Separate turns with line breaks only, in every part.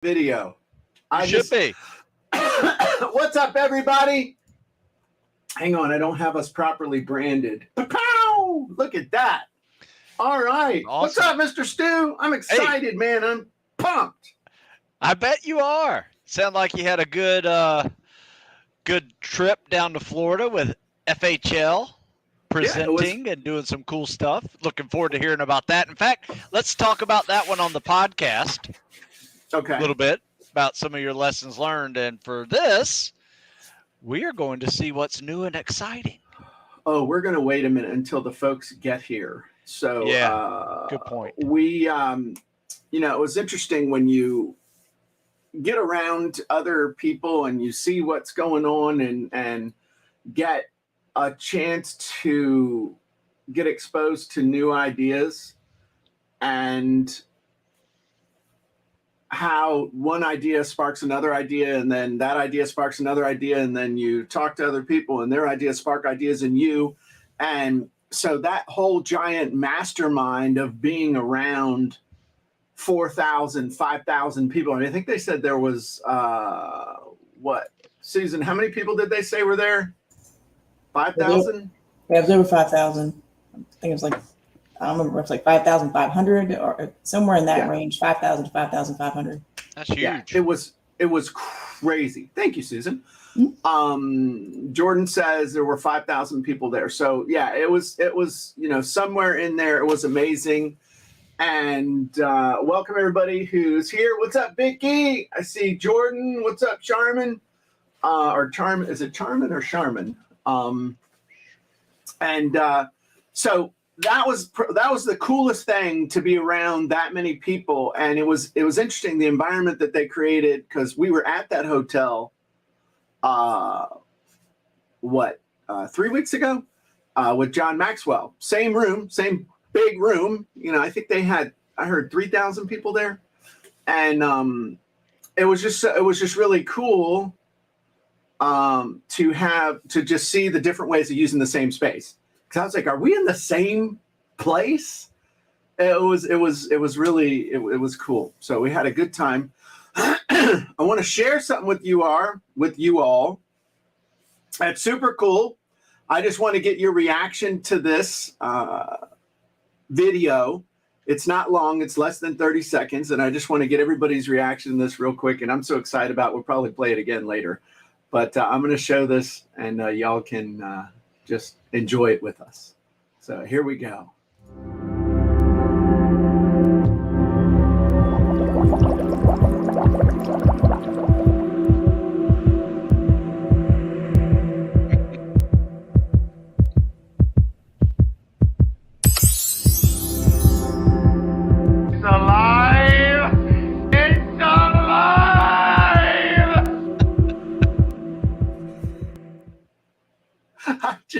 video.
I should be.
What's up, everybody? Hang on, I don't have us properly branded. Pow! Look at that. All right. Awesome. What's up, Mr. Stu? I'm excited, man. I'm pumped.
I bet you are. Sound like you had a good trip down to Florida with FHL presenting and doing some cool stuff. Looking forward to hearing about that. In fact, let's talk about that one on the podcast.
Okay.
A little bit about some of your lessons learned. And for this, we are going to see what's new and exciting.
Oh, we're going to wait a minute until the folks get here. So,
yeah, good point.
We, it was interesting when you get around other people and you see what's going on and get a chance to get exposed to new ideas and how one idea sparks another idea, and then that idea sparks another idea, and then you talk to other people and their ideas spark ideas in you. And so that whole giant mastermind of being around 4,000, 5,000 people. I mean, I think they said there was, Susan, how many people did they say were there? 5,000?
Yeah, there were 5,000. I think it was like, I don't remember, it's like 5,500 or somewhere in that range, 5,000 to 5,500.
That's huge.
Yeah, it was crazy. Thank you, Susan. Mm-hmm. Jordan says there were 5,000 people there. So yeah, it was, somewhere in there. It was amazing. And welcome everybody who's here. What's up, Vicky? I see Jordan. What's up, Charmin? Is it Charmin or Charmin? So that was the coolest thing, to be around that many people. And it was interesting, the environment that they created, because we were at that hotel 3 weeks ago with John Maxwell. Same room, same big room. I think I heard 3,000 people there. And it was just really cool to just see the different ways of using the same space. Because I was like, are we in the same place? It was cool. So we had a good time. I want to share something with you all. That's super cool. I just want to get your reaction to this video. It's not long. It's less than 30 seconds. And I just want to get everybody's reaction to this real quick. And I'm so excited about it. We'll probably play it again later. But I'm going to show this, and y'all can just enjoy it with us. So here we go.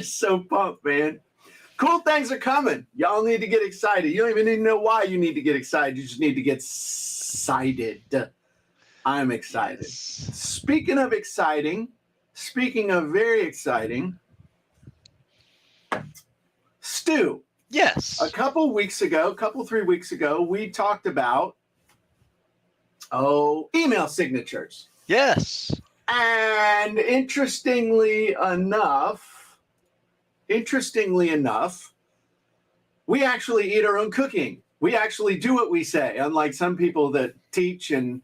So pumped, man. Cool things are coming. Y'all need to get excited. You don't even need to know why you need to get excited. You just need to get excited. I'm excited. Speaking of very exciting, Stu.
Yes.
A couple 3 weeks ago, we talked about email signatures.
Yes.
And interestingly enough, we actually eat our own cooking. We actually do what we say, unlike some people that teach and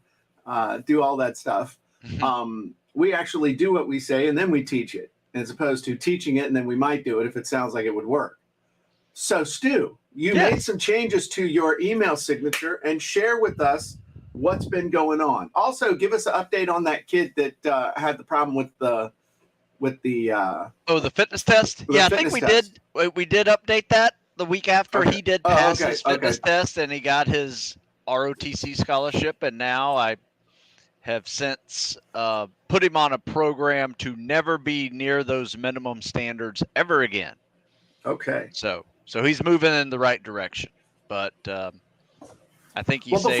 do all that stuff. Mm-hmm. We actually do what we say, and then we teach it, as opposed to teaching it, and then we might do it if it sounds like it would work. So, Stu, you made some changes to your email signature, and share with us what's been going on. Also, give us an update on that kid that had the problem with the
fitness test. I think we did update that the week after he did pass his fitness test, and he got his ROTC scholarship. And now I have since put him on a program to never be near those minimum standards ever again.
Okay.
So he's moving in the right direction, but I think he saved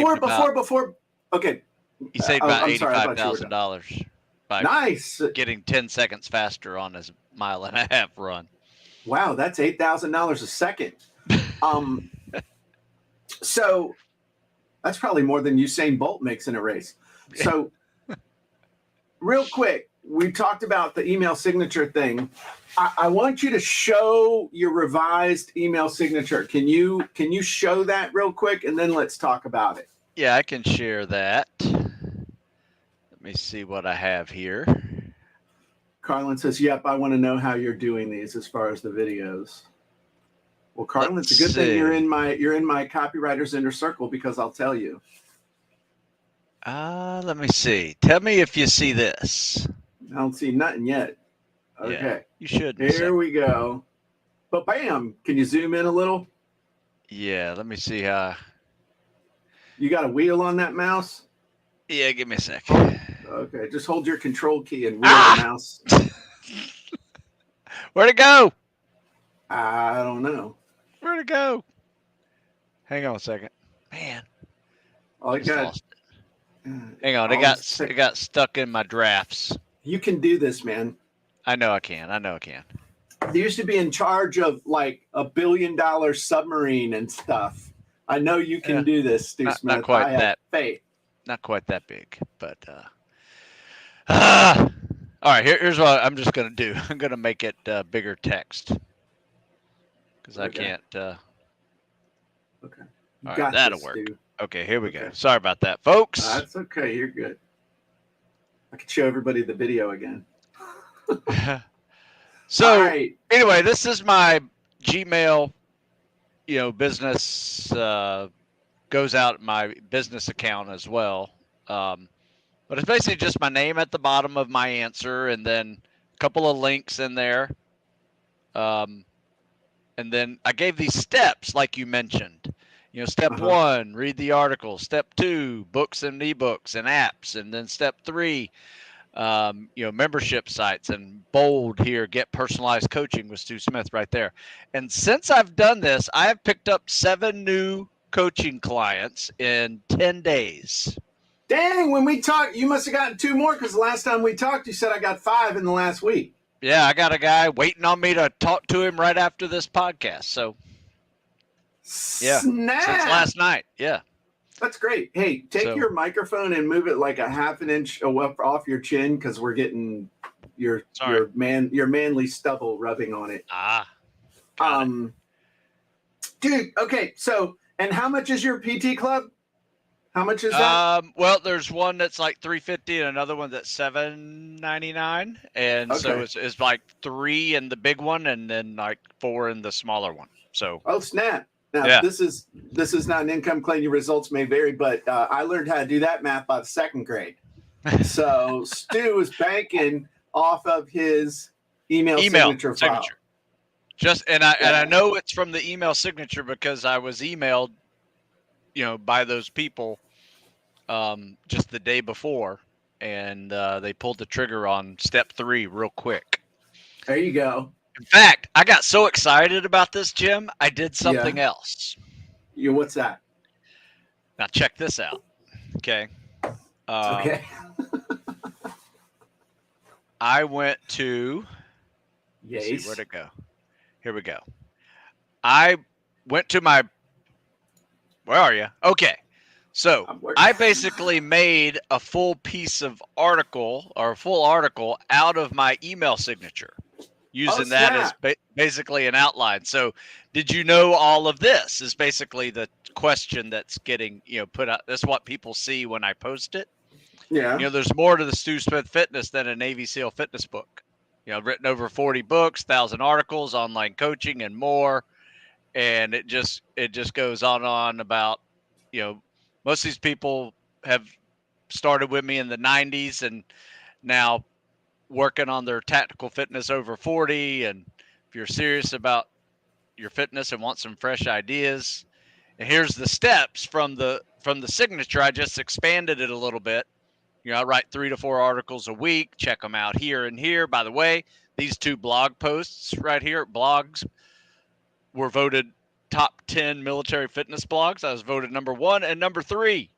he saved about $85,000.
Nice.
Getting 10 seconds faster on his 1.5 mile run.
Wow, that's $8,000 a second. So that's probably more than Usain Bolt makes in a race. So real quick, we talked about the email signature thing. I want you to show your revised email signature. Can you show that real quick, and then let's talk about it?
Yeah, I can share that. Let me see what I have here.
Carlin says, "Yep, I want to know how you're doing these as far as the videos." Well, Carlin, it's a good thing you're in my copywriters inner circle, because I'll tell you.
Let me see. Tell me if you see this.
I don't see nothing yet. Okay.
Yeah, you should.
Here we go. But bam, can you zoom in a little?
Yeah, let me see how.
You got a wheel on that mouse?
Yeah, give me a sec.
Okay, just hold your control key and wheel the mouse.
Where'd it go?
I don't know.
Where'd it go? Hang on a second. Man.
I got.
Lost it. Hang on, it got stuck in my drafts.
You can do this, man.
I know I can.
They used to be in charge of like $1 billion submarine and stuff. I know you can do this, Stu Smith.
Not quite
I have
that.
faith.
Not quite that big, but all right. Here's what I'm just gonna do. I'm gonna make it bigger text because I can't.
Okay.
All right, that'll work. Stu. Okay, here we go. Sorry about that, folks.
That's okay. You're good. I can show everybody the video again.
So
right.
Anyway, this is my Gmail, business goes out my business account as well. But it's basically just my name at the bottom of my answer, and then a couple of links in there. And then I gave these steps like you mentioned. Step 1, read the article. Step 2, books and ebooks and apps. And then step 3, membership sites, and bold here, get personalized coaching with Stu Smith right there. And since I've done this, I have picked up 7 new coaching clients in 10 days.
Dang, when we talked, you must have gotten 2 more, because the last time we talked, you said I got 5 in the last week.
Yeah, I got a guy waiting on me to talk to him right after this podcast. So, yeah,
Snap.
Since last night. Yeah.
That's great. Hey, take your microphone and move it like a half an inch off your chin, because we're getting your manly stubble rubbing on it. Dude. Okay. So, and how much is your PT club? How much is that?
Well, there's one that's like $350 and another one that's $799, and so it's like 3 in the big one, and then like 4 in the smaller one. So.
Oh snap! Now this is not an income claim. Your results may vary, but I learned how to do that math by the 2nd grade. So Stu is banking off of his email signature file.
And I know it's from the email signature because I was emailed, by those people just the day before, and they pulled the trigger on step 3 real quick.
There you go.
In fact, I got so excited about this, Jim, I did something else.
What's that?
Now check this out. Okay.
Okay.
I went to.
Yes.
Let's see, where'd it go? Here we go. I went to my. Where are you? Okay. So I basically made a full piece of article or a full article out of my email signature, using that as basically an outline. So did you know all of this is basically the question that's getting, put out. That's what people see when I post it.
Yeah.
There's more to the Stu Smith Fitness than a Navy SEAL fitness book. I've written over 40 books, 1,000 articles, online coaching, and more. And it just goes on about, most of these people have started with me in the 90s and now working on their tactical fitness over 40. And if you're serious about your fitness and want some fresh ideas, and here's the steps from the signature. I just expanded it a little bit. I write 3 to 4 articles a week. Check them out here and here. By the way, these 2 blog posts right here, blogs, were voted top 10 military fitness blogs. I was voted number 1 and number 3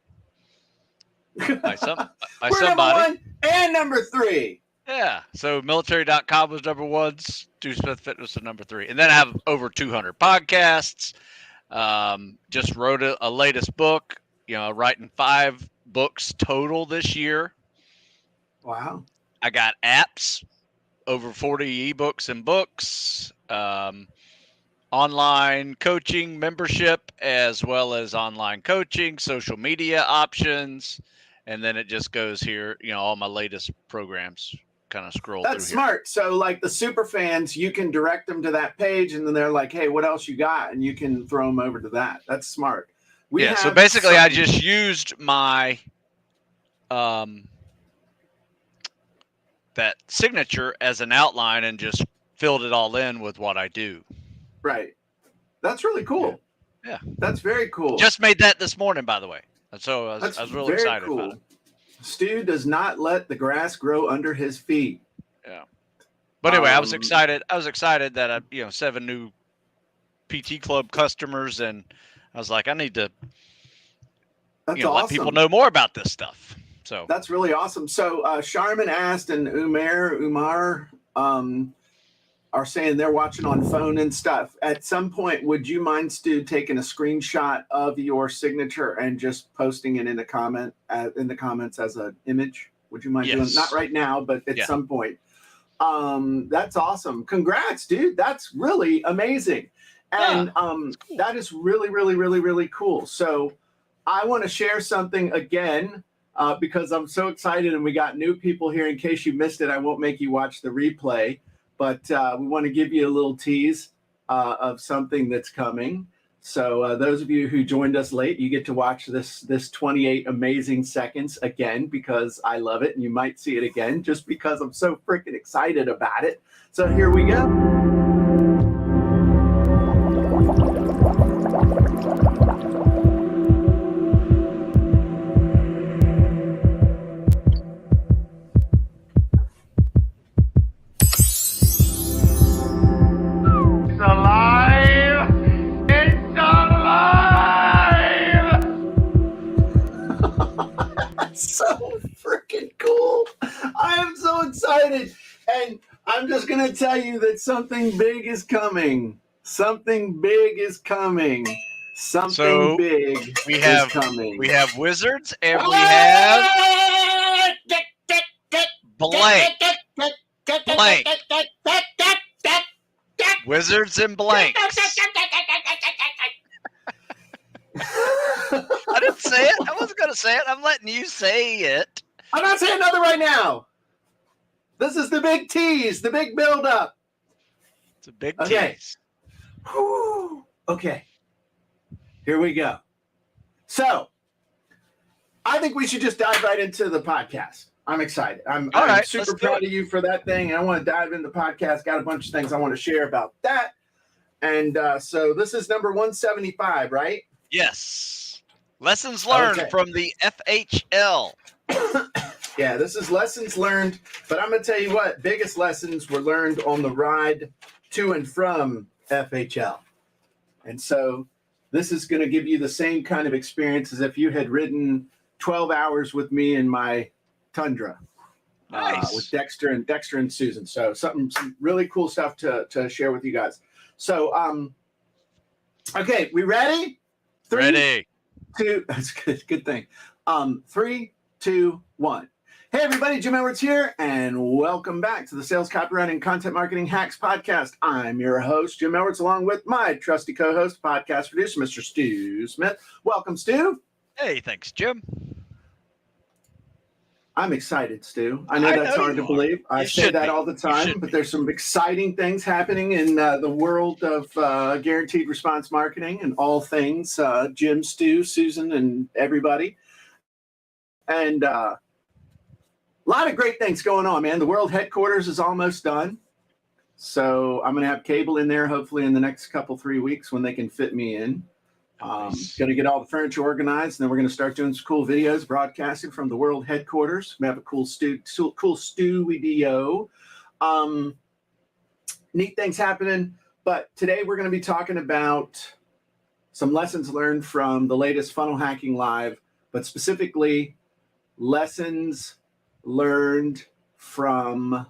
by somebody.
Number 1 and number 3.
Yeah. So military.com was number 1. Stu Smith Fitness was number 3. And then I have over 200 podcasts. Just wrote a latest book, writing 5 books total this year.
Wow.
I got apps, over 40 ebooks and books, online coaching membership, as well as online coaching, social media options. And then it just goes here, all my latest programs kind of scroll through.
That's smart. So like the super fans, you can direct them to that page and then they're like, hey, what else you got? And you can throw them over to that. That's smart.
So basically I just used my that signature as an outline and just filled it all in with what I do.
Right. That's really cool.
Yeah.
That's very cool.
Just made that this morning, by the way. So I was really excited about it.
Stu does not let the grass grow under his feet.
Yeah. But anyway, I was excited. I was excited that I, 7 new PT Club customers, and I was like, I need to let people know more about this stuff. So
that's really awesome. So Sharman asked, and Umar are saying they're watching on phone and stuff. At some point, would you mind, Stu, taking a screenshot of your signature and just posting it in the comments as an image? Would you mind doing it? Not right now, but at some point. That's awesome. Congrats, dude. That's really amazing. And cool. That is really, really, really, really cool. So I want to share something again because I'm so excited and we got new people here. In case you missed it, I won't make you watch the replay. But we want to give you a little tease of something that's coming. So those of you who joined us late, you get to watch this 28 amazing seconds again because I love it. And you might see it again just because I'm so freaking excited about it. So here we go. So freaking cool. I am so excited. And I'm just going to tell you that something big is coming. Something big is coming. Something big is coming.
We have Wizards and we have blank. Blank. Wizards and blanks. I didn't say it. I wasn't going to say it. I'm letting you say it.
I'm not saying nothing right now. This is the big tease, the big build-up.
It's a big tease.
Whew. Okay. Here we go. So, I think we should just dive right into the podcast. I'm excited. I'm super proud of you for that thing. I want to dive into the podcast. Got a bunch of things I want to share about that. And so this is number 175, right?
Yes. Lessons learned from the FHL.
Yeah, this is lessons learned. But I'm going to tell you what, biggest lessons were learned on the ride to and from FHL. And so this is going to give you the same kind of experience as if you had ridden 12 hours with me in my Tundra.
Nice.
With Dexter and Susan. So some really cool stuff to share with you guys. So, okay, we ready?
Ready.
2, that's good. Good thing. 3, 2, 1. Hey, everybody, Jim Edwards here, and welcome back to the Sales Copywriting and Content Marketing Hacks Podcast. I'm your host, Jim Edwards, along with my trusty co-host, podcast producer, Mr. Stu Smith. Welcome, Stu.
Hey, thanks, Jim.
I'm excited, Stu. I know that's hard to believe. I say that all the time, but there's some exciting things happening in the world of guaranteed response marketing and all things Jim, Stu, Susan, and everybody. And a lot of great things going on, man. The world headquarters is almost done. So I'm going to have cable in there hopefully in the next 3 weeks when they can fit me in. Going to get all the furniture organized, and then we're going to start doing some cool videos broadcasting from the world headquarters. We have a cool studio. Neat things happening. But today we're going to be talking about some lessons learned from the latest Funnel Hacking Live, but specifically lessons learned from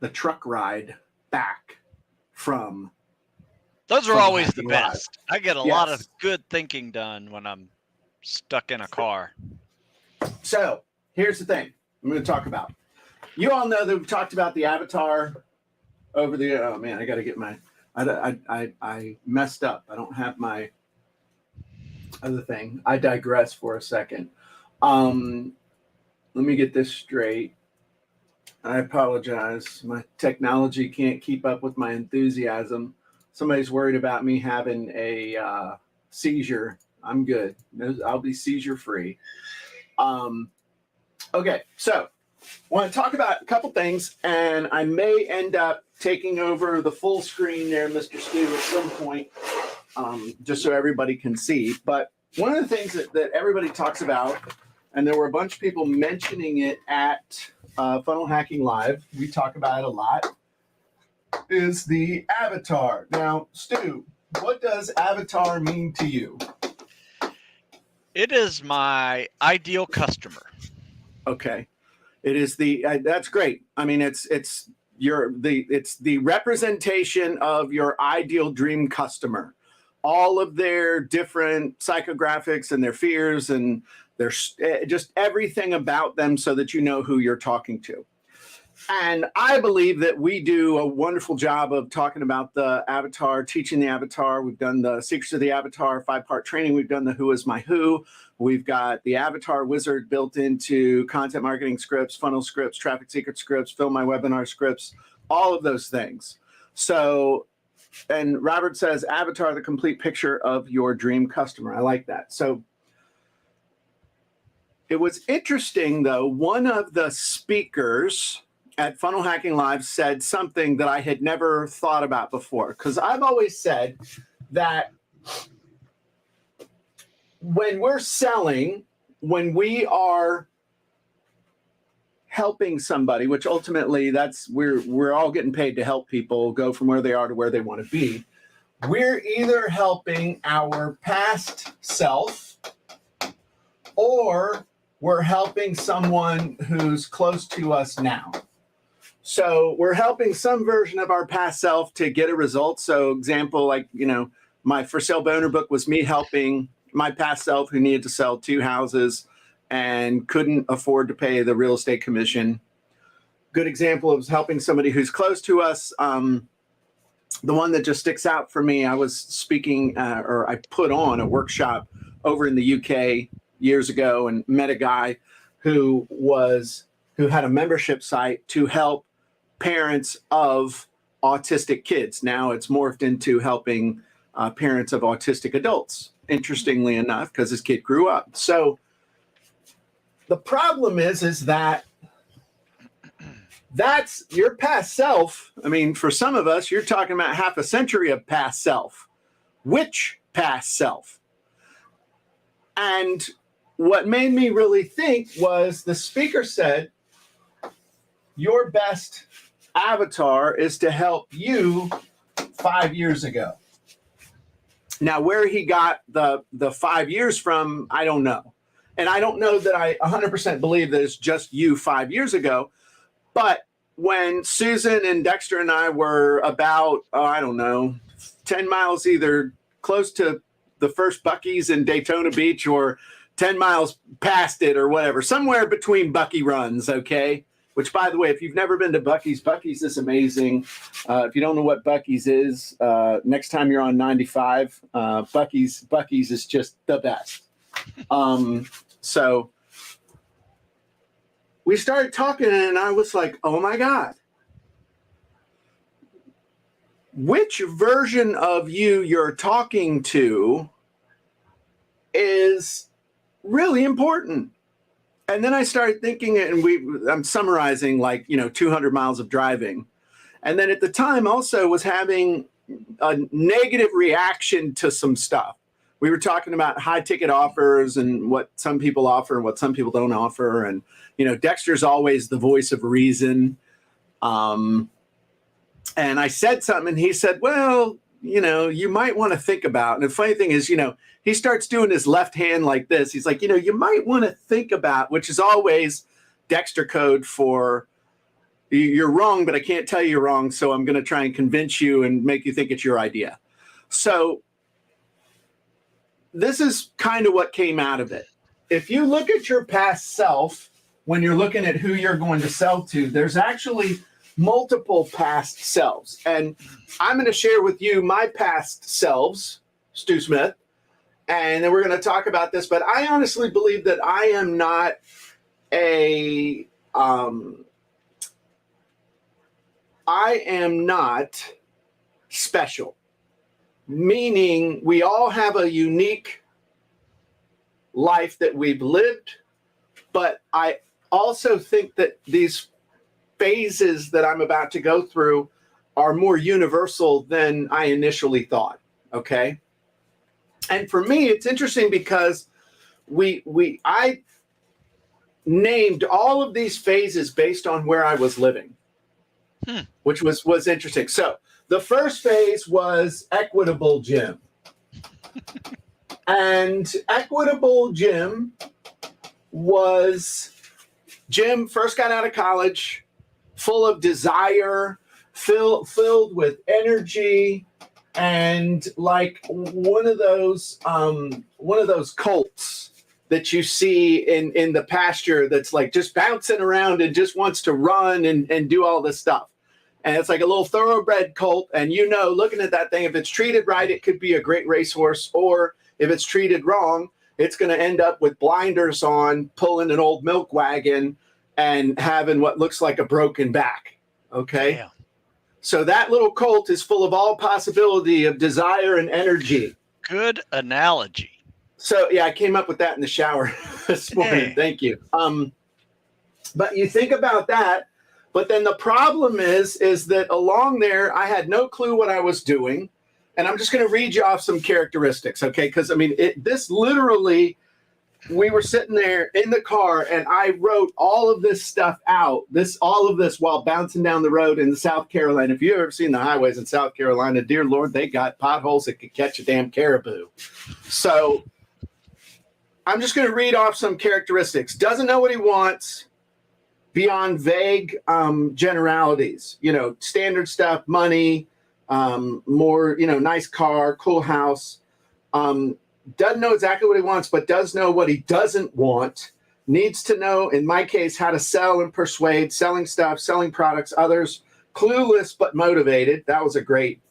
the truck ride back from
Those are
Funnel
always the
Hacking
best.
Live.
I get a lot of good thinking done when I'm stuck in a car.
So here's the thing I'm going to talk about. You all know that we've talked about the avatar over the. Oh man, I got to get my. I messed up. I don't have my other thing. I digress for a second. Let me get this straight. I apologize. My technology can't keep up with my enthusiasm. Somebody's worried about me having a seizure. I'm good. I'll be seizure free. Okay, so I want to talk about a couple things, and I may end up taking over the full screen there, Mr. Stu, at some point, just so everybody can see. But one of the things that everybody talks about, and there were a bunch of people mentioning it at Funnel Hacking Live, we talk about it a lot, is the avatar. Now, Stu, what does avatar mean to you?
It is my ideal customer.
Okay. It is that's great. I mean, it's the representation of your ideal dream customer. All of their different psychographics and their fears and their just everything about them so that you know who you're talking to. And I believe that we do a wonderful job of talking about the avatar, teaching the avatar. We've done the Secrets of the Avatar 5-part training. We've done the Who is My Who. We've got the Avatar Wizard built into content marketing scripts, funnel scripts, traffic secret scripts, Film My Webinar scripts, all of those things. So, and Robert says, avatar, the complete picture of your dream customer. I like that. So it was interesting, though, one of the speakers at Funnel Hacking Live said something that I had never thought about before. Because I've always said that when we're selling, when we are helping somebody, which ultimately we're all getting paid to help people go from where they are to where they want to be. We're either helping our past self or we're helping someone who's close to us now. So we're helping some version of our past self to get a result. So example, like, my For Sale by Owner book was me helping my past self who needed to sell 2 houses and couldn't afford to pay the real estate commission. Good example of helping somebody who's close to us. The one that just sticks out for me, I was speaking or I put on a workshop over in the UK years ago and met a guy who had a membership site to help parents of autistic kids. Now it's morphed into helping parents of autistic adults, interestingly enough, because his kid grew up. So the problem is that that's your past self. I mean, for some of us, you're talking about half a century of past self. Which past self? And what made me really think was the speaker said, your best avatar is to help you 5 years ago. Now, where he got the 5 years from, I don't know. And I don't know that I 100% believe that it's just you 5 years ago. But when Susan and Dexter and I were about, 10 miles either close to the first Buc-ee's in Daytona Beach or 10 miles past it or whatever, somewhere between Buc-ee runs, okay? Which, by the way, if you've never been to Buc-ee's, Buc-ee's is amazing. If you don't know what Buc-ee's is, next time you're on 95, Buc-ee's is just the best. So we started talking, and I was like, oh, my God. Which version of you're talking to is really important. And then I started thinking, and I'm summarizing 200 miles of driving. And then at the time also was having a negative reaction to some stuff. We were talking about high ticket offers and what some people offer and what some people don't offer. And, Dexter's always the voice of reason. And I said something and he said, well, you might want to think about. And the funny thing is, he starts doing his left hand like this. He's like, you might want to think about, which is always Dexter code for you're wrong, but I can't tell you you're wrong. So I'm going to try and convince you and make you think it's your idea. So this is kind of what came out of it. If you look at your past self, when you're looking at who you're going to sell to, there's actually multiple past selves. And I'm going to share with you my past selves, Stu Smith, and then we're going to talk about this. But I honestly believe that I am not special, meaning we all have a unique life that we've lived, but I also think that these phases that I'm about to go through are more universal than I initially thought. Okay. And for me, it's interesting because I named all of these phases based on where I was living, which was interesting. So the first phase was Equitable Jim. And Equitable Jim was Jim first got out of college, full of desire, filled with energy, and like one of those colts that you see in the pasture that's like just bouncing around and just wants to run and do all this stuff. And it's like a little thoroughbred colt. And looking at that thing, if it's treated right, it could be a great racehorse. Or if it's treated wrong, it's going to end up with blinders on, pulling an old milk wagon and having what looks like a broken back. Okay. Yeah. So that little colt is full of all possibility of desire and energy.
Good analogy.
So yeah, I came up with that in the shower this morning. Hey. Thank you. But you think about that, but then the problem is that along there, I had no clue what I was doing. And I'm just going to read you off some characteristics. Okay. Because this literally, we were sitting there in the car and I wrote all of this stuff out, all of this while bouncing down the road in South Carolina. If you've ever seen the highways in South Carolina, dear Lord, they got potholes that could catch a damn caribou. So I'm just going to read off some characteristics. Doesn't know what he wants beyond vague generalities, standard stuff, money, more, nice car, cool house. Doesn't know exactly what he wants, but does know what he doesn't want. Needs to know, in my case, how to sell and persuade, selling stuff, selling products, others. Clueless but motivated. That was a great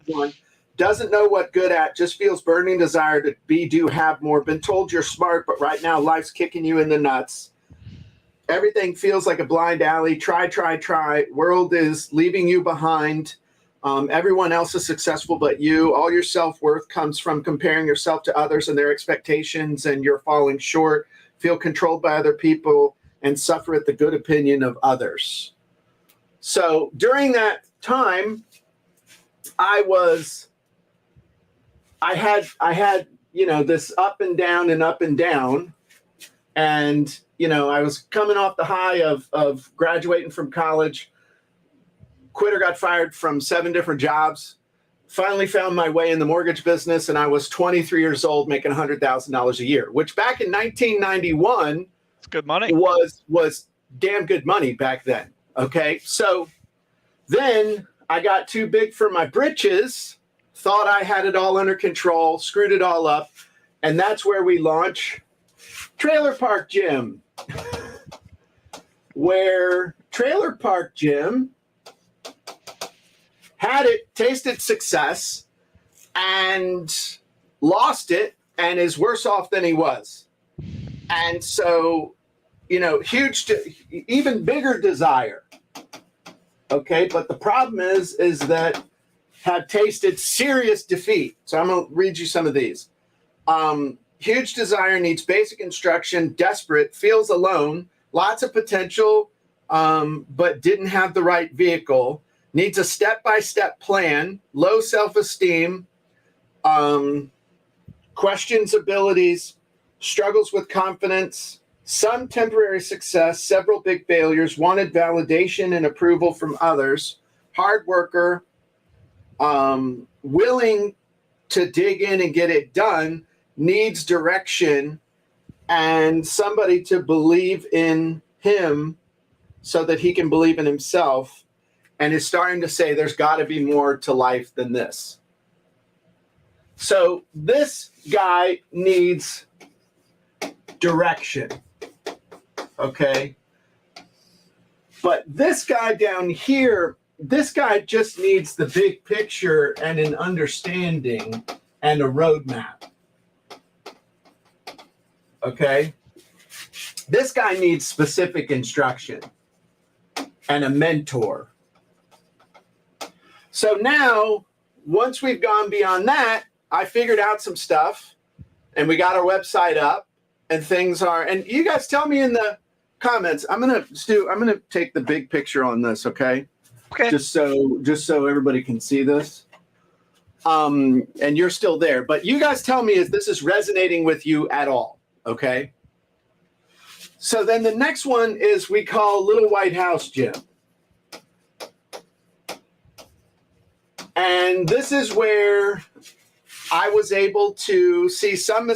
one. Doesn't know what good at, just feels burning desire to be, do, have more. Been told you're smart, but right now life's kicking you in the nuts. Everything feels like a blind alley. Try. World is leaving you behind. Everyone else is successful but you. All your self-worth comes from comparing yourself to others and their expectations, and you're falling short. Feel controlled by other people and suffer at the good opinion of others. So during that time, I had this up and down. And, I was coming off the high of graduating from college. Quit or got fired from 7 different jobs, finally found my way in the mortgage business. And I was 23 years old, making $100,000 a year, which back in 1991
it's good money.
was damn good money back then. Okay. So then I got too big for my britches, thought I had it all under control, screwed it all up. And that's where we launch Trailer Park Jim, where Trailer Park Jim had it, tasted success, and lost it, and is worse off than he was. And so, huge, even bigger desire. Okay, but the problem is that had tasted serious defeat. So I'm going to read you some of these. Huge desire, needs basic instruction, desperate, feels alone, lots of potential, but didn't have the right vehicle. Needs a step-by-step plan, low self-esteem, questions abilities, struggles with confidence, some temporary success, several big failures, wanted validation and approval from others, hard worker, willing to dig in and get it done, needs direction and somebody to believe in him so that he can believe in himself. And is starting to say there's got to be more to life than this. So this guy needs direction. Okay. But this guy down here, this guy just needs the big picture and an understanding and a roadmap. Okay. This guy needs specific instruction and a mentor. So now, once we've gone beyond that, I figured out some stuff and we got our website up and things are, and you guys tell me in the comments. I'm gonna take the big picture on this, okay?
Okay.
Just so everybody can see this. And you're still there, but you guys tell me if this is resonating with you at all, okay? So then the next one is we call Little White House Gym. And this is where I was able to see some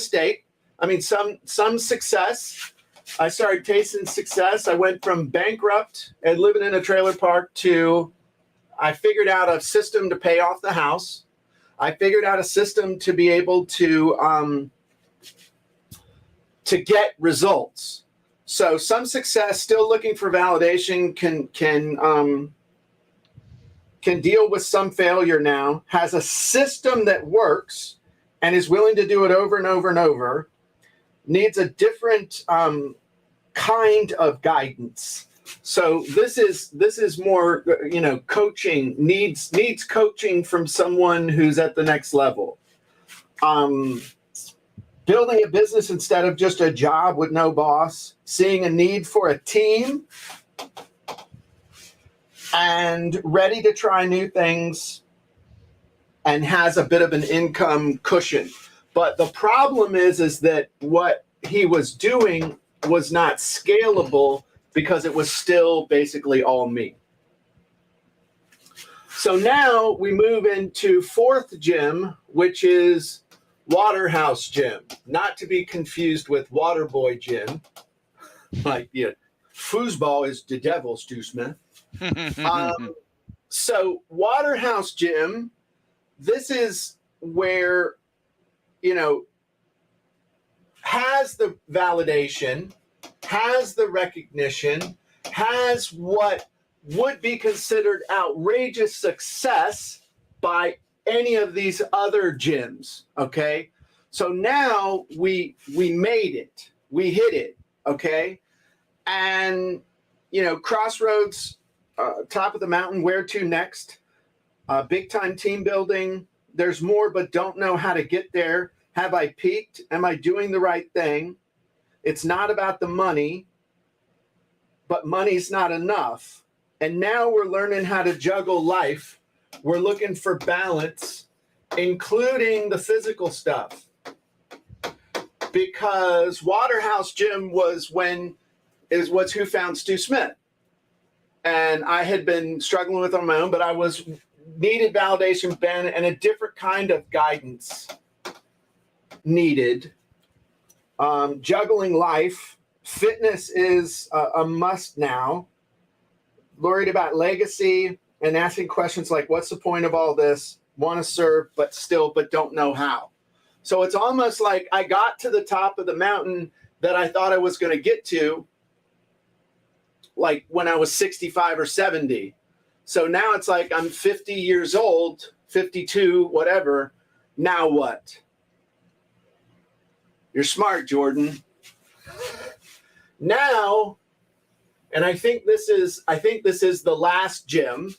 success. I started tasting success. I went from bankrupt and living in a trailer park to I figured out a system to pay off the house. I figured out a system to be able to get results. So some success, still looking for validation, can deal with some failure now, has a system that works and is willing to do it over and over and over, needs a different kind of guidance. So this is more, coaching, needs coaching from someone who's at the next level. Building a business instead of just a job with no boss, seeing a need for a team, and ready to try new things, and has a bit of an income cushion. But the problem is that what he was doing was not scalable because it was still basically all me. So now we move into fourth gym, which is Waterhouse Gym, not to be confused with Waterboy Gym. Like, foosball is the devil, Stu Smith. So Waterhouse Gym, this is where, has the validation, has the recognition, has what would be considered outrageous success by any of these other gyms. Okay. So now we made it, we hit it. Okay. And, Crossroads, top of the mountain, where to next? Big time team building. There's more, but don't know how to get there. Have I peaked? Am I doing the right thing? It's not about the money, but money's not enough. And now we're learning how to juggle life. We're looking for balance, including the physical stuff. Because Waterhouse Gym was what's who found Stu Smith. And I had been struggling with on my own, but I needed validation, Ben, and a different kind of guidance needed. Juggling life. Fitness is a must now. Worried about legacy and asking questions like, what's the point of all this? Want to serve, but don't know how. So it's almost like I got to the top of the mountain that I thought I was going to get to, like when I was 65 or 70. So now it's like I'm 50 years old, 52, whatever. Now what? You're smart, Jordan. Now, and I think this is the last gym.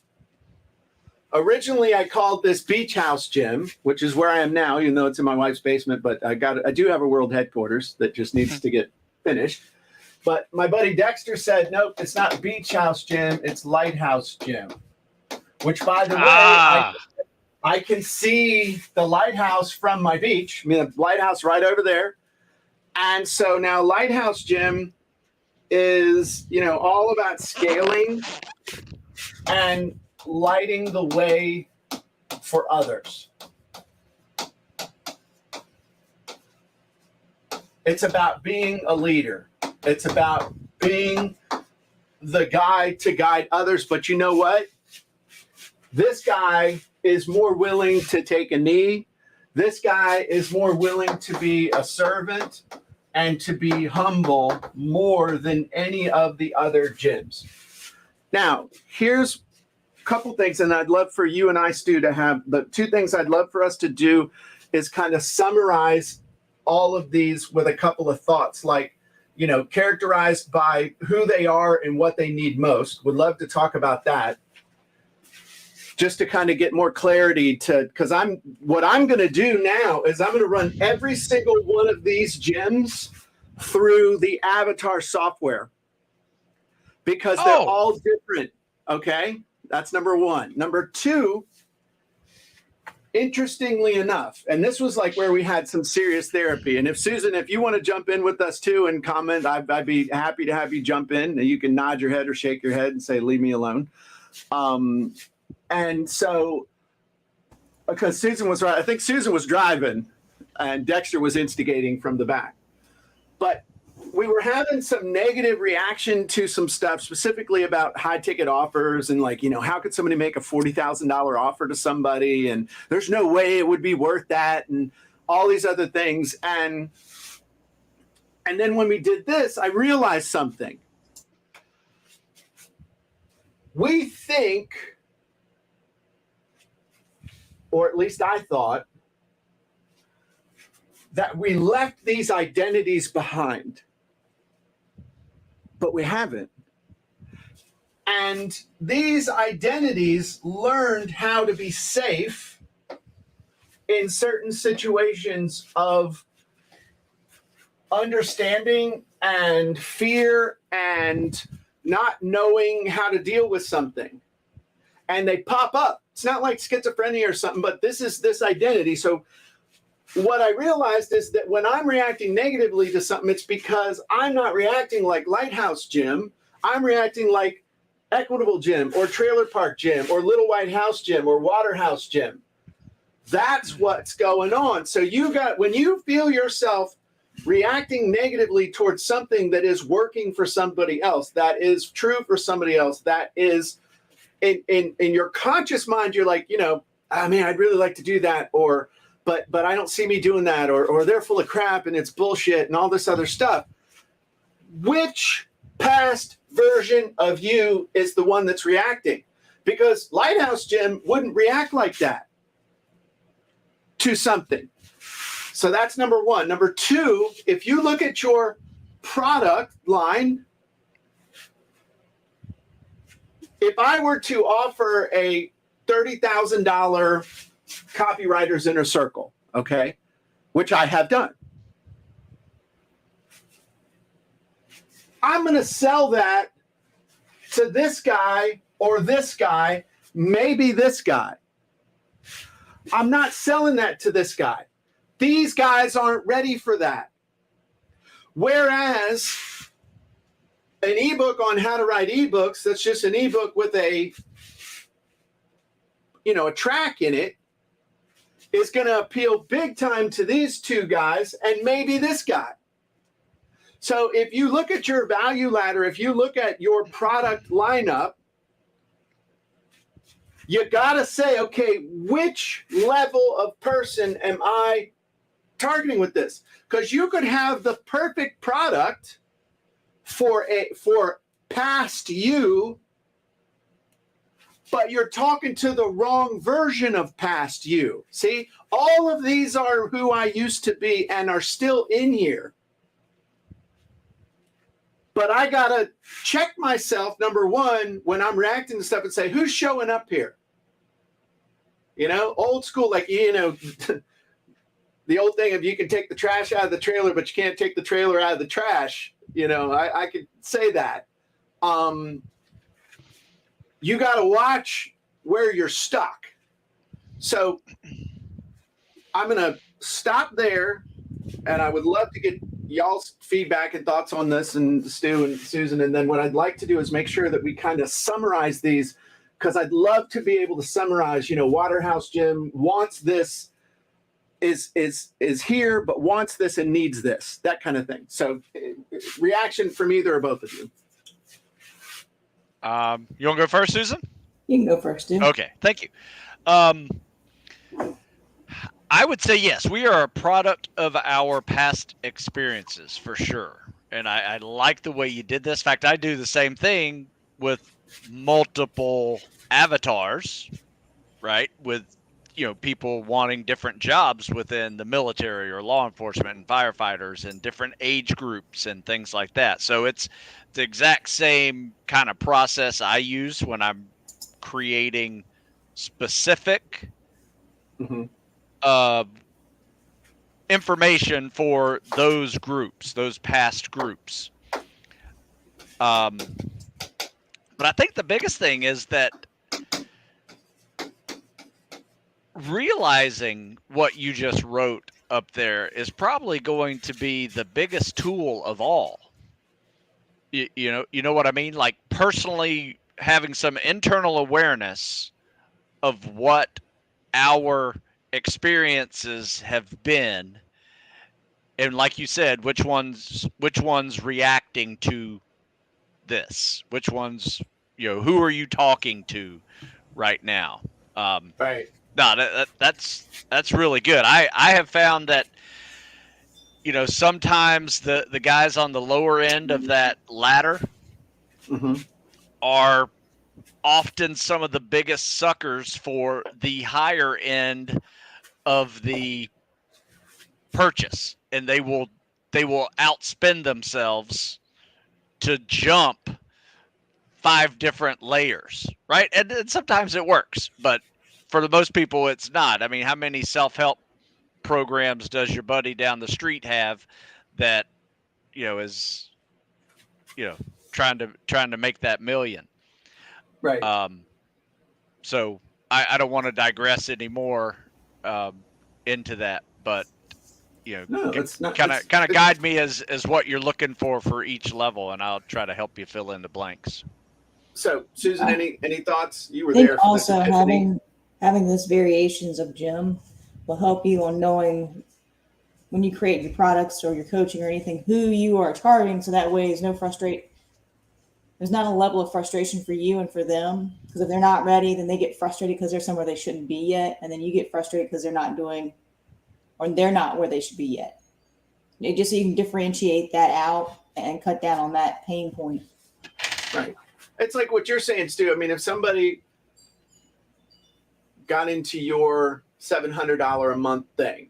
Originally, I called this Beach House Gym, which is where I am now, even though it's in my wife's basement. But I do have a world headquarters that just needs to get finished. But my buddy Dexter said, nope, it's not Beach House Gym, it's Lighthouse Gym. Which, by the way, I can see the lighthouse from my beach. I mean, the lighthouse right over there. And so now Lighthouse Gym is, all about scaling and lighting the way for others. It's about being a leader. It's about being the guy to guide others. But you know what? This guy is more willing to take a knee This guy is more willing to be a servant and to be humble more than any of the other gyms. Now, here's a couple things, and I'd love for you and I, Stu, to have the two things I'd love for us to do is kind of summarize all of these with a couple of thoughts, like, you know, characterized by who they are and what they need most. Would love to talk about that, just to kind of get more clarity to, because what I'm going to do now is I'm going to run every single one of these gyms through the Avatar software because they're all different. Okay. That's number one. Number two, interestingly enough, and this was like where we had some serious therapy. And if Susan, if you want to jump in with us too and comment, I'd be happy to have you jump in. You can nod your head or shake your head and say, leave me alone. And so, because Susan was right, I think Susan was driving and Dexter was instigating from the back. But we were having some negative reaction to some stuff, specifically about high ticket offers and like, you know, how could somebody make a $40,000 offer to somebody? And there's no way it would be worth that and all these other things. And then when we did this, I realized something. We think, or at least I thought, that we left these identities behind, but we haven't. And these identities learned how to be safe in certain situations of understanding and fear and not knowing how to deal with something. And they pop up. It's not like schizophrenia or something, but this is this identity. So what I realized is that when I'm reacting negatively to something, it's because I'm not reacting like Lighthouse Gym. I'm reacting like Equitable Gym or Trailer Park Gym or Little White House Gym or Waterhouse Gym. That's what's going on. So when you feel yourself reacting negatively towards something that is working for somebody else, that is true for somebody else, that is in your conscious mind, you're like, you know, oh, man, I'd really like to do that, or but I don't see me doing that, or they're full of crap and it's bullshit and all this other stuff. Which past version of you is the one that's reacting? Because Lighthouse Gym wouldn't react like that to something. So that's number one. Number two, if you look at your product line, if I were to offer a $30,000 Copywriters Inner Circle, okay, which I have done, I'm going to sell that to this guy or this guy, maybe this guy. I'm not selling that to this guy. These guys aren't ready for that. Whereas an ebook on how to write ebooks, that's just an ebook with a track in it, is going to appeal big time to these two guys and maybe this guy. So if you look at your value ladder, if you look at your product lineup, you got to say, okay, which level of person am I targeting with this? Because you could have the perfect product for past you, but you're talking to the wrong version of past you. See, all of these are who I used to be and are still in here. But I got to check myself, number one, when I'm reacting to stuff and say, who's showing up here? You know, old school, like, you know, the old thing of you can take the trash out of the trailer, but you can't take the trailer out of the trash. You know, I could say that. You got to watch where you're stuck. So I'm going to stop there, and I would love to get y'all's feedback and thoughts on this, and Stu and Susan. And then what I'd like to do is make sure that we kind of summarize these, because I'd love to be able to summarize, you know, Waterhouse Gym wants this, is here, but wants this and needs this, that kind of thing. So reaction from either or both of you.
You want to go first, Susan?
You can go first, Stu.
Okay, thank you. I would say yes. We are a product of our past experiences for sure. And I like the way you did this. In fact, I do the same thing with multiple avatars, right? With people wanting different jobs within the military or law enforcement and firefighters and different age groups and things like that. So it's the exact same kind of process I use when I'm creating specific information for those groups, those past groups. But I think the biggest thing is that realizing what you just wrote up there is probably going to be the biggest tool of all. You know what I mean? Like personally having some internal awareness of what our experiences have been, and like you said, which ones reacting to this, which ones, who are you talking to right now?
Right.
No, that's really good. I have found that sometimes the guys on the lower end of that ladder are often some of the biggest suckers for the higher end of the purchase, and they will outspend themselves to jump 5 different layers, right? And sometimes it works, but for the most people it's not. I mean, how many self-help programs does your buddy down the street have that is trying to make that million?
Right.
So I don't want to digress anymore into that, but kind of guide me as what you're looking for each level, and I'll try to help you fill in the blanks.
So Susan, any thoughts? You were
I think
there.
Also having this variations of Jim will help you on knowing when you create your products or your coaching or anything, who you are targeting. So that way there's not a level of frustration for you and for them. Because if they're not ready, then they get frustrated because they're somewhere they shouldn't be yet. And then you get frustrated because they're not where they should be yet. Just so you can differentiate that out and cut down on that pain point.
Right. It's like what you're saying, Stu. I mean, if somebody got into your $700 a month thing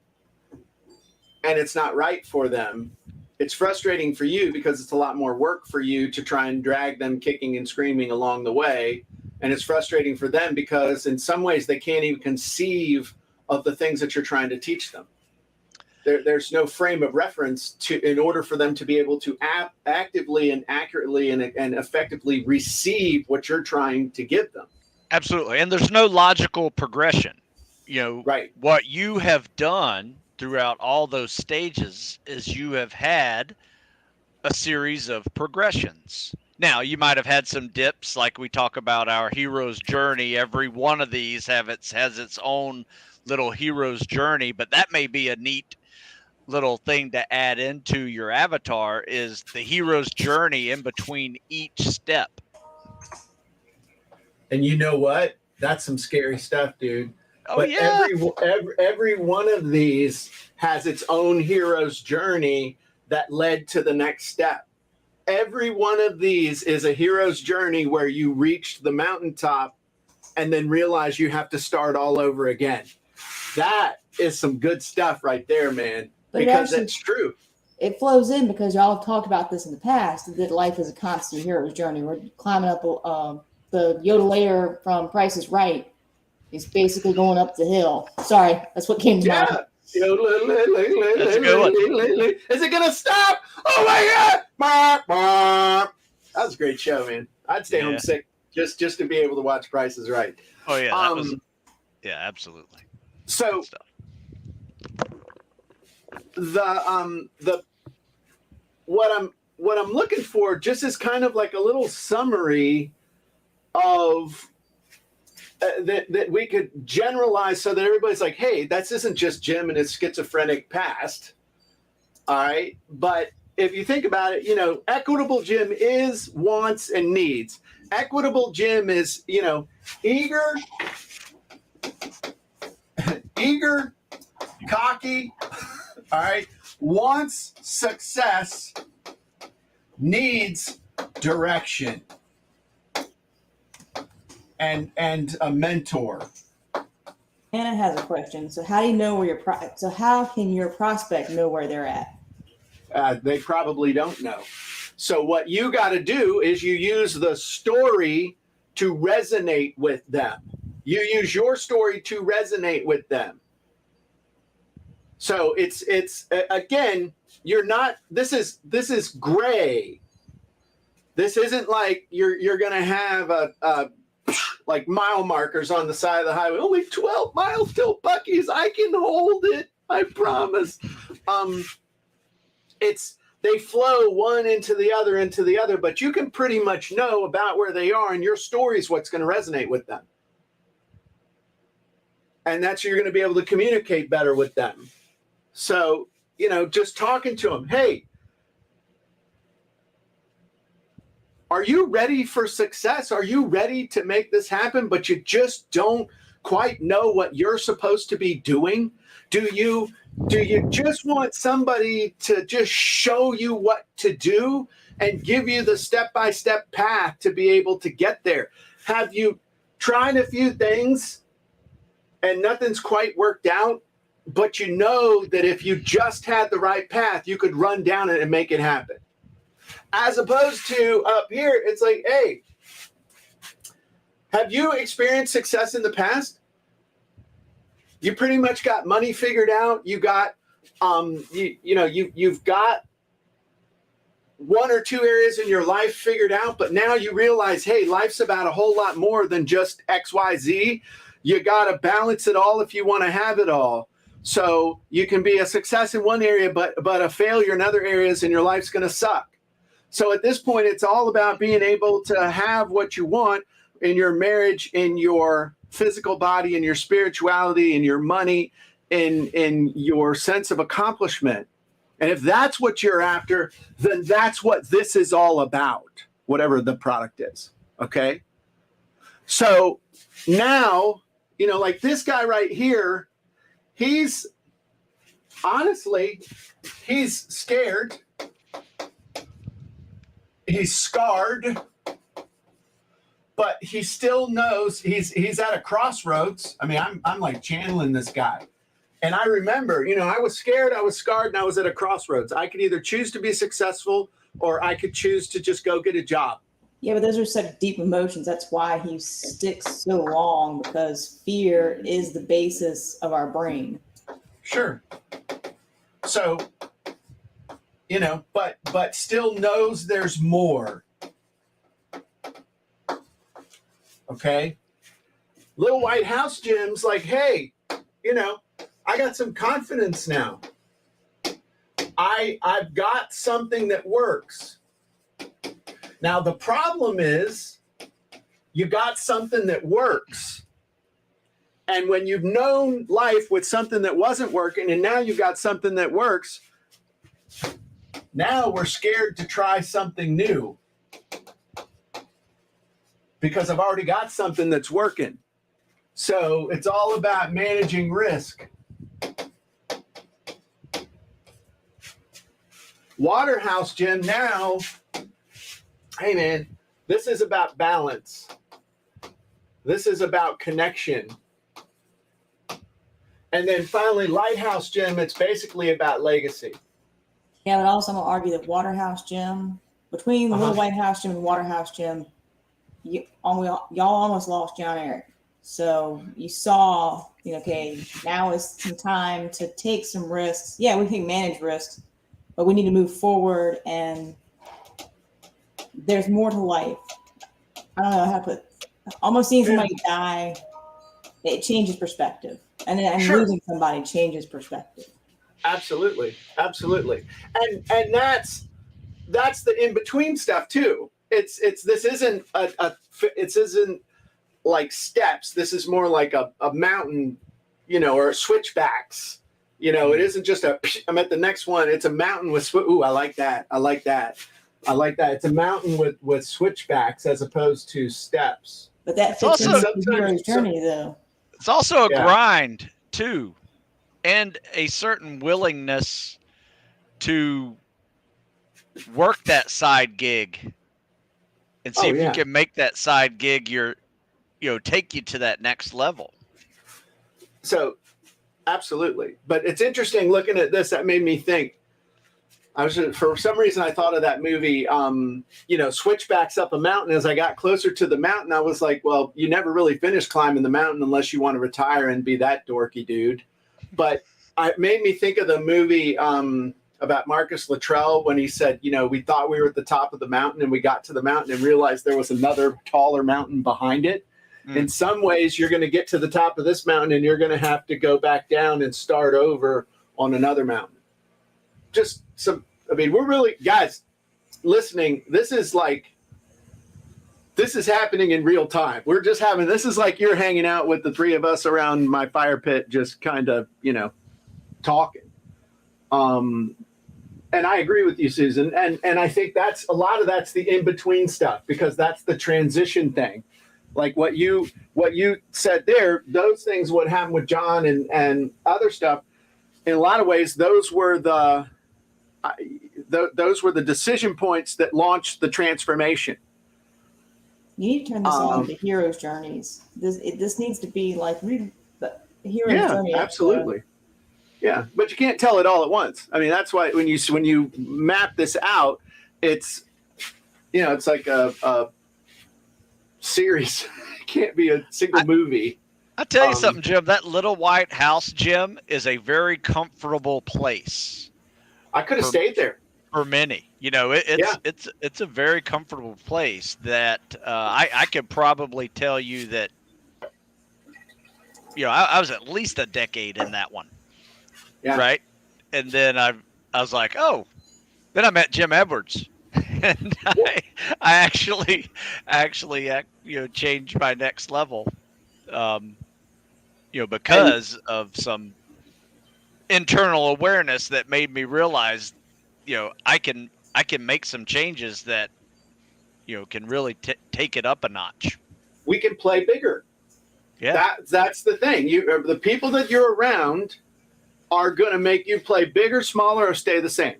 and it's not right for them, it's frustrating for you because it's a lot more work for you to try and drag them kicking and screaming along the way. And it's frustrating for them because in some ways they can't even conceive of the things that you're trying to teach them. There's no frame of reference in order for them to be able to actively and accurately and effectively receive what you're trying to give them.
Absolutely. And there's no logical progression.
Right.
What you have done throughout all those stages is you have had a series of progressions. Now, you might have had some dips, like we talk about our hero's journey. Every one of these has its own little hero's journey, but that may be a neat little thing to add into your avatar, is the hero's journey in between each step.
And you know what? That's some scary stuff, dude.
Oh,
but
yeah.
Every one of these has its own hero's journey that led to the next step. Every one of these is a hero's journey where you reached the mountaintop and then realize you have to start all over again. That is some good stuff right there, man.
But
because it's true.
It flows in because y'all have talked about this in the past, that life is a constant hero's journey. We're climbing up the Yodelator from Price is Right. He's basically going up the hill. Sorry, that's what came to mind.
That's a good one.
Is it gonna stop? Oh my God! That was a great show, man. I'd stay home sick just to be able to watch Price is Right.
Oh yeah, absolutely.
So what I'm looking for just is kind of like a little summary of that we could generalize so that everybody's like, hey, this isn't just Jim and his schizophrenic past. All right. But if you think about it, equitable Jim is wants and needs. Equitable Jim is, eager, cocky, all right, wants success, needs direction and a mentor.
Hannah has a question. So how do you know where how can your prospect know where they're at?
They probably don't know. So what you got to do is you use the story to resonate with them. You use your story to resonate with them. So it's again, you're not, this is gray. This isn't like you're going to have a like mile markers on the side of the highway. Only 12 miles till Buc-ee's. I can hold it. I promise. They flow one into the other, but you can pretty much know about where they are, and your story is what's going to resonate with them. And that's you're going to be able to communicate better with them. So, just talking to them, hey, are you ready for success? Are you ready to make this happen, but you just don't quite know what you're supposed to be doing? Do you just want somebody to just show you what to do and give you the step-by-step path to be able to get there? Have you tried a few things and nothing's quite worked out, but you know that if you just had the right path, you could run down it and make it happen? As opposed to up here, it's like, hey, have you experienced success in the past? You pretty much got money figured out. You got, you've got one or two areas in your life figured out, but now you realize, hey, life's about a whole lot more than just X, Y, Z. You got to balance it all if you want to have it all. So you can be a success in one area, but a failure in other areas, and your life's going to suck. So at this point, it's all about being able to have what you want in your marriage, in your physical body, in your spirituality, in your money, in your sense of accomplishment. And if that's what you're after, then that's what this is all about, whatever the product is. Okay. So now, like this guy right here, he's scared. He's scarred, but he still knows he's at a crossroads. I mean, I'm like channeling this guy. And I remember, I was scared, I was scarred, and I was at a crossroads. I could either choose to be successful or I could choose to just go get a job.
Yeah, but those are such deep emotions. That's why he sticks so long, because fear is the basis of our brain. Sure.
So, but still knows there's more. Okay. Little White House Jim's like, hey, I got some confidence now. I've got something that works. Now, the problem is you got something that works. And when you've known life with something that wasn't working, and now you've got something that works, now we're scared to try something new because I've already got something that's working. So it's all about managing risk. Waterhouse Gym now, hey man, this is about balance. This is about connection. And then finally, Lighthouse Gym, it's basically about legacy.
Yeah, but also I'm going to argue that Waterhouse Gym, between the Little White House Gym and Waterhouse Gym, y'all almost lost John Eric. So you saw, okay, now is some time to take some risks. Yeah, we can manage risks, but we need to move forward, and there's more to life. I don't know how to put it. Almost seeing somebody die, it changes perspective. And then losing somebody changes perspective.
Absolutely. And that's the in-between stuff too. This isn't like steps. This is more like a mountain, or switchbacks. It isn't just I'm at the next one. It's a mountain with I like that. It's a mountain with switchbacks as opposed to steps.
But that fits into the hero's journey, though.
It's also a grind too. and a certain willingness to work that side gig and see if you can make that side gig take you to that next level.
So absolutely. But it's interesting looking at this. That made me think. For some reason, I thought of that movie, Switchbacks Up a Mountain. As I got closer to the mountain, I was like, well, you never really finish climbing the mountain unless you want to retire and be that dorky dude. But it made me think of the movie about Marcus Luttrell when he said, we thought we were at the top of the mountain and we got to the mountain and realized there was another taller mountain behind it. In some ways, you're going to get to the top of this mountain and you're going to have to go back down and start over on another mountain. We're really, guys, listening. This is happening in real time. We're just this is like you're hanging out with the three of us around my fire pit, just kind of, talking. And I agree with you, Susan. And I think that's the in-between stuff, because that's the transition thing. Like what you said there, those things, what happened with John and other stuff, in a lot of ways, those were the decision points that launched the transformation.
You need to turn this on to hero's journeys. This needs to be like read the hero's journey.
Absolutely. Yeah, but you can't tell it all at once. I mean, that's why when you map this out, it's it's like a series. It can't be a single movie.
I'll tell you something, Jim. That little white house, Jim, is a very comfortable place.
I could have stayed there.
For many, it's a very comfortable place that I could probably tell you that, I was at least a decade in that one.
Yeah.
Right. And then I was like, oh, then I met Jim Edwards. And I actually, changed my next level, because of some internal awareness that made me realize, I can make some changes that, can really take it up a notch.
We can play bigger.
Yeah.
That's the thing. The people that you're around are going to make you play bigger, smaller, or stay the same.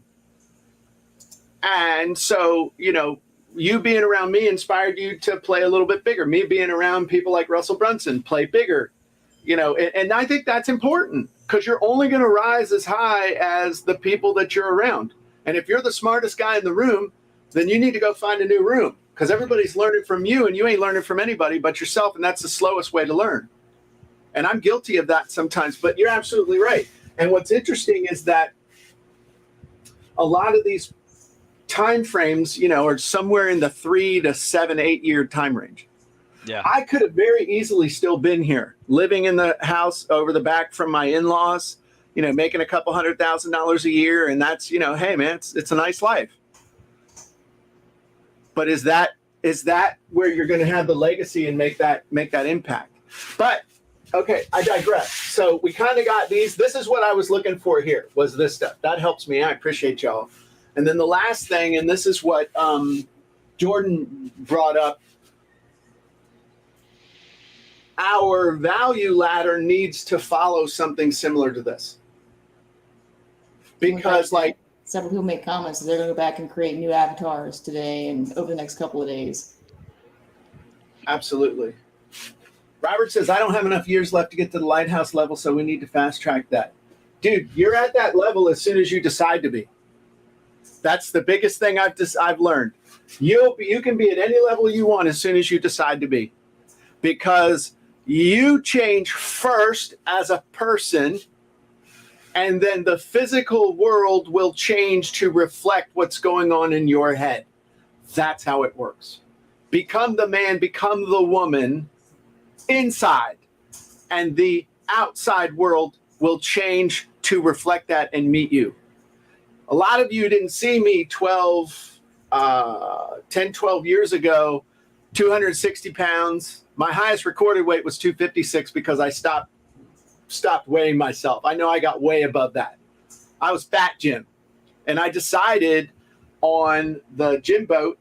And so, you being around me inspired you to play a little bit bigger. Me being around people like Russell Brunson, play bigger, and I think that's important, because you're only going to rise as high as the people that you're around. And if you're the smartest guy in the room, then you need to go find a new room, because everybody's learning from you and you ain't learning from anybody but yourself. And that's the slowest way to learn. And I'm guilty of that sometimes, but you're absolutely right. And what's interesting is that a lot of these time frames, are somewhere in the 3 to 7, 8 year time range.
Yeah.
I could have very easily still been here, living in the house over the back from my in-laws, making a couple $100,000 a year. And that's, hey man, it's a nice life. But is that where you're going to have the legacy and make that impact? But okay, I digress. So we kind of got these. This is what I was looking for here, was this stuff. That helps me. I appreciate y'all. And then the last thing, and this is what Jordan brought up, our value ladder needs to follow something similar to this. Because
several people make comments that they're going to go back and create new avatars today and over the next couple of days.
Absolutely. Robert says, I don't have enough years left to get to the lighthouse level, so we need to fast track that. Dude, you're at that level as soon as you decide to be. That's the biggest thing I've learned. You can be at any level you want as soon as you decide to be, because you change first as a person, and then the physical world will change to reflect what's going on in your head. That's how it works. Become the man, become the woman inside, and the outside world will change to reflect that and meet you. A lot of you didn't see me 12 years ago, 260 pounds. My highest recorded weight was 256 because I stopped weighing myself. I know I got way above that. I was fat Jim. And I decided on the gym boat,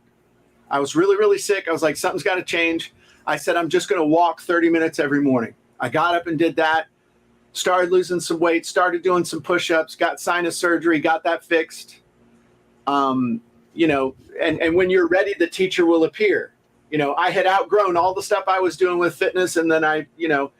I was really, really sick. I was like, something's got to change. I said, I'm just going to walk 30 minutes every morning. I got up and did that. started losing some weight, started doing some push-ups, got sinus surgery, got that fixed. You know, and when you're ready, the teacher will appear. You know, I had outgrown all the stuff I was doing with fitness, and then I, you know,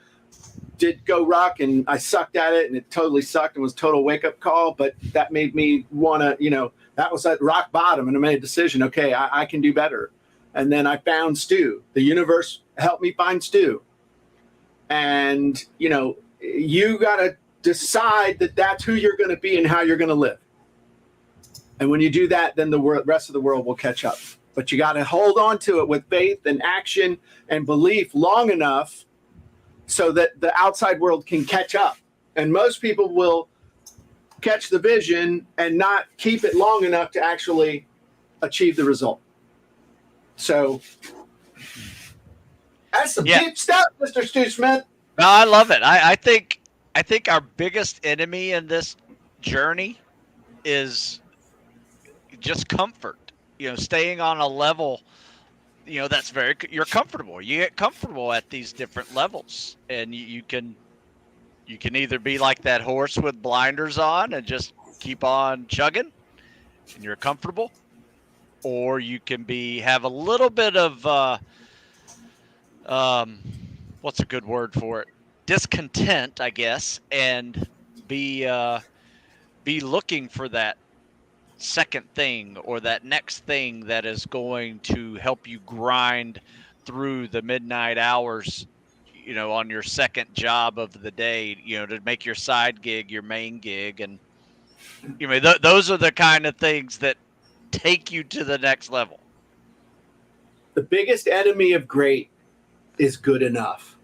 did Go Ruck, and I sucked at it, and it totally sucked and was a total wake-up call. But that made me want to, you know, that was at rock bottom, and I made a decision. Okay, I can do better. And then I found Stu. The universe helped me find Stu. And, you know, you got to decide that that's who you're going to be and how you're going to live. And when you do that, then the rest of the world will catch up. But you got to hold on to it with faith and action and belief long enough so that the outside world can catch up. And most people will catch the vision and not keep it long enough to actually achieve the result. So that's some deep stuff, Mr. Stu Smith.
No, I love it. I think our biggest enemy in this journey is just comfort. You know, staying on a level, you know, that's you're comfortable. You get comfortable at these different levels, and you can either be like that horse with blinders on and just keep on chugging, and you're comfortable, or you can have a little bit of what's a good word for it? Discontent, I guess, and be looking for that second thing or that next thing that is going to help you grind through the midnight hours, you know, on your second job of the day, you know, to make your side gig your main gig. And you know, those are the kind of things that take you to the next level.
The biggest enemy of great is good enough.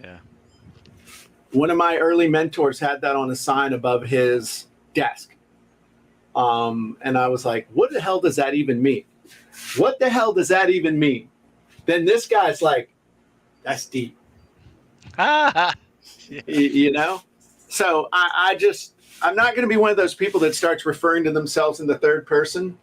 Yeah.
One of my early mentors had that on a sign above his desk. And I was like, what the hell does that even mean? What the hell does that even mean? Then this guy's like, that's deep. You know? So I'm not going to be one of those people that starts referring to themselves in the third person,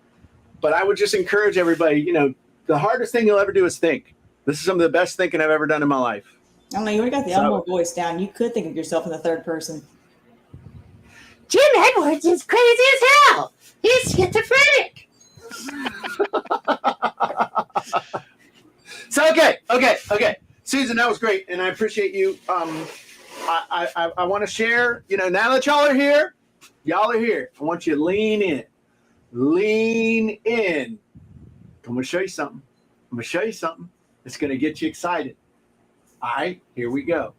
but I would just encourage everybody, you know, the hardest thing you'll ever do is think. This is some of the best thinking I've ever done in my life.
I don't know, you already got the Elmore voice down. You could think of yourself in the third person.
Jim Edwards is crazy as hell. He's schizophrenic. So okay. Susan, that was great, and I appreciate you. I want to share. You know, now that y'all are here, I want you to lean in. I'm going to show you something. It's going to get you excited. All right, here we go.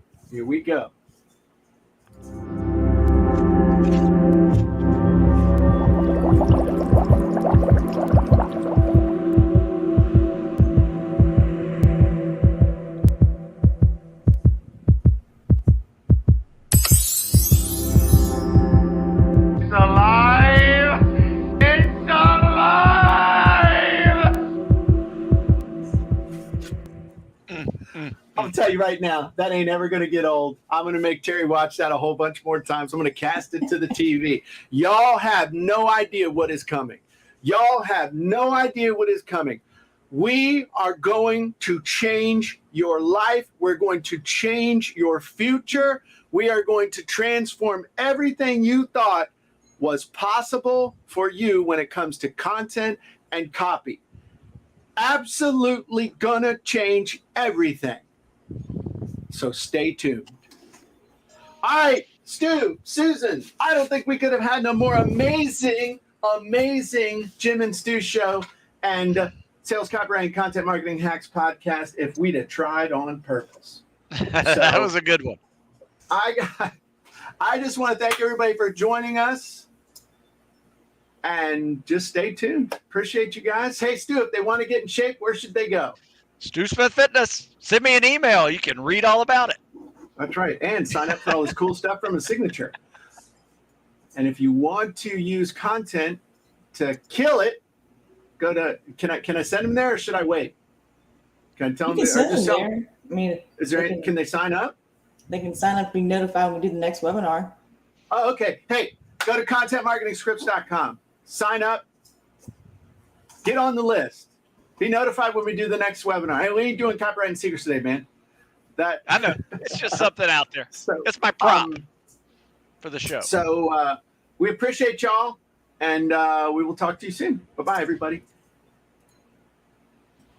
I'll tell you right now, that ain't ever going to get old. I'm going to make Terry watch that a whole bunch more times. I'm going to cast it to the TV. Y'all have no idea what is coming. We are going to change your life. We're going to change your future. We are going to transform everything you thought was possible for you when it comes to content and copy. Absolutely gonna change everything. So stay tuned. All right, Stu, Susan, I don't think we could have had no more amazing Jim and Stu show and Sales Copyright and Content Marketing Hacks podcast if we'd have tried on purpose.
That was a good one.
I just want to thank everybody for joining us. And just stay tuned. Appreciate you guys. Hey, Stu, if they want to get in shape, where should they go?
Stu Smith Fitness. Send me an email. You can read all about it.
That's right. And sign up for all this cool stuff from his signature. And if you want to use content to kill it, go to, can I send them there or should I wait? Can I tell them?
Send them there. I mean,
can they sign up?
They can sign up, be notified when we do the next webinar.
Oh, okay. Hey, go to contentmarketingscripts.com. Sign up. Get on the list. Be notified when we do the next webinar. Hey, we ain't doing copyright and secrets today, man. That
I know. It's just something out there.
So,
it's my prop for the show.
So we appreciate y'all, and we will talk to you soon. Bye-bye, everybody.